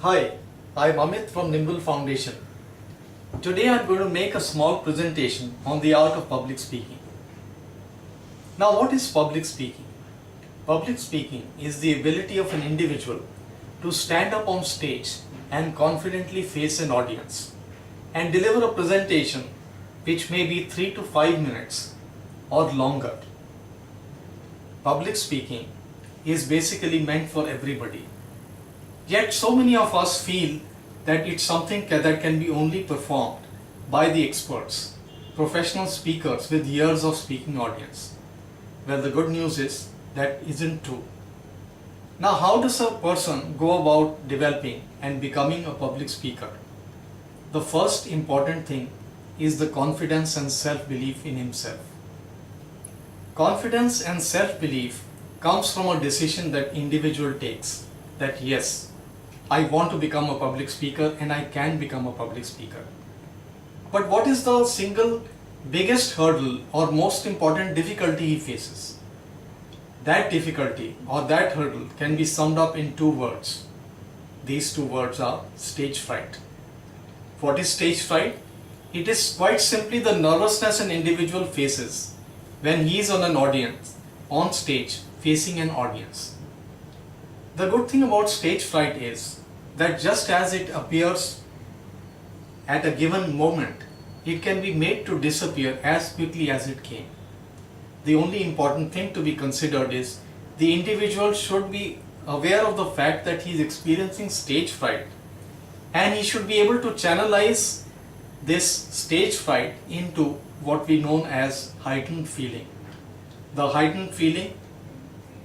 Hi, I'm Amit from Nimble Foundation. Today I'm going to make a small presentation on the art of public speaking. Now, what is public speaking? Public speaking is the ability of an individual to stand up on stage and confidently face an audience and deliver a presentation which may be 3 to 5 minutes or longer. Public speaking is basically meant for everybody. Yet so many of us feel that it's something that can be only performed by the experts, professional speakers with years of speaking audience. Well, the good news is that isn't true. Now, how does a person go about developing and becoming a public speaker? The first important thing is the confidence and self-belief in himself. Confidence and self-belief comes from a decision that individual takes, that yes, I want to become a public speaker and I can become a public speaker. But what is the single biggest hurdle or most important difficulty he faces? That difficulty or that hurdle can be summed up in two words. These two words are stage fright. What is stage fright? It is quite simply the nervousness an individual faces when he is on stage facing an audience. The good thing about stage fright is that just as it appears at a given moment, it can be made to disappear as quickly as it came. The only important thing to be considered is the individual should be aware of the fact that he is experiencing stage fright, and he should be able to channelize this stage fright into what we know as heightened feeling. The heightened feeling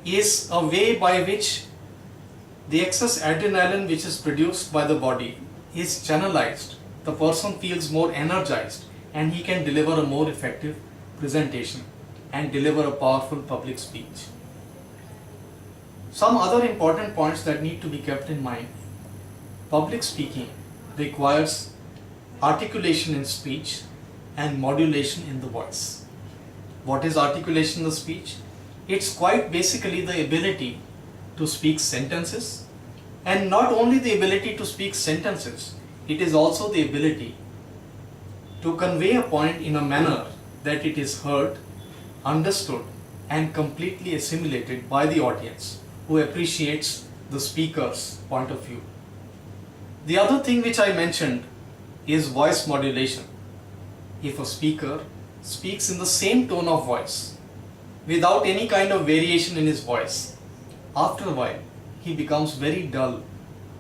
is a way by which the excess adrenaline which is produced by the body is channelized. The person feels more energized and he can deliver a more effective presentation and deliver a powerful public speech. Some other important points that need to be kept in mind. Public speaking requires articulation in speech and modulation in the voice. What is articulation in the speech? It's quite basically the ability to speak sentences, and not only the ability to speak sentences, it is also the ability to convey a point in a manner that it is heard, understood, and completely assimilated by the audience who appreciates the speaker's point of view. The other thing which I mentioned is voice modulation. If a speaker speaks in the same tone of voice without any kind of variation in his voice, after a while he becomes very dull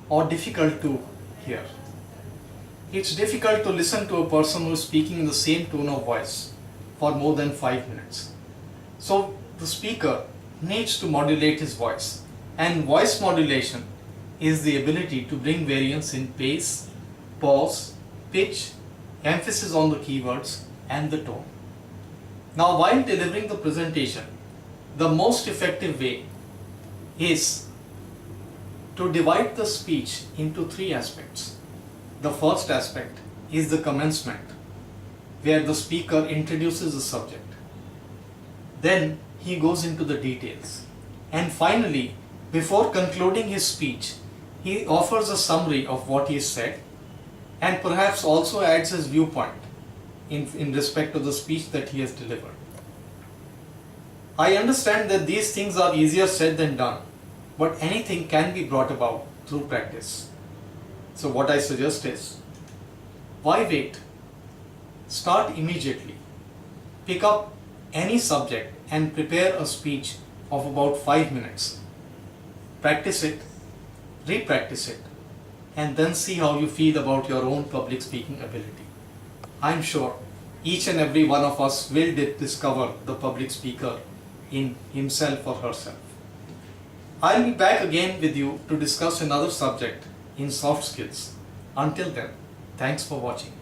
or difficult to hear. It's difficult to listen to a person who is speaking in the same tone of voice for more than 5 minutes. So the speaker needs to modulate his voice, and voice modulation is the ability to bring variance in pace, pause, pitch, emphasis on the keywords and the tone. Now, while delivering the presentation, the most effective way is to divide the speech into three aspects. The first aspect is the commencement, where the speaker introduces the subject. Then he goes into the details. And finally, before concluding his speech, he offers a summary of what he said and perhaps also adds his viewpoint in respect to the speech that he has delivered. I understand that these things are easier said than done, but anything can be brought about through practice. So what I suggest is, why wait? Start immediately. Pick up any subject and prepare a speech of about 5 minutes. Practice it, re-practice it, and then see how you feel about your own public speaking ability. I'm sure each and every one of us will discover the public speaker in himself or herself. I'll be back again with you to discuss another subject in soft skills. Until then, thanks for watching.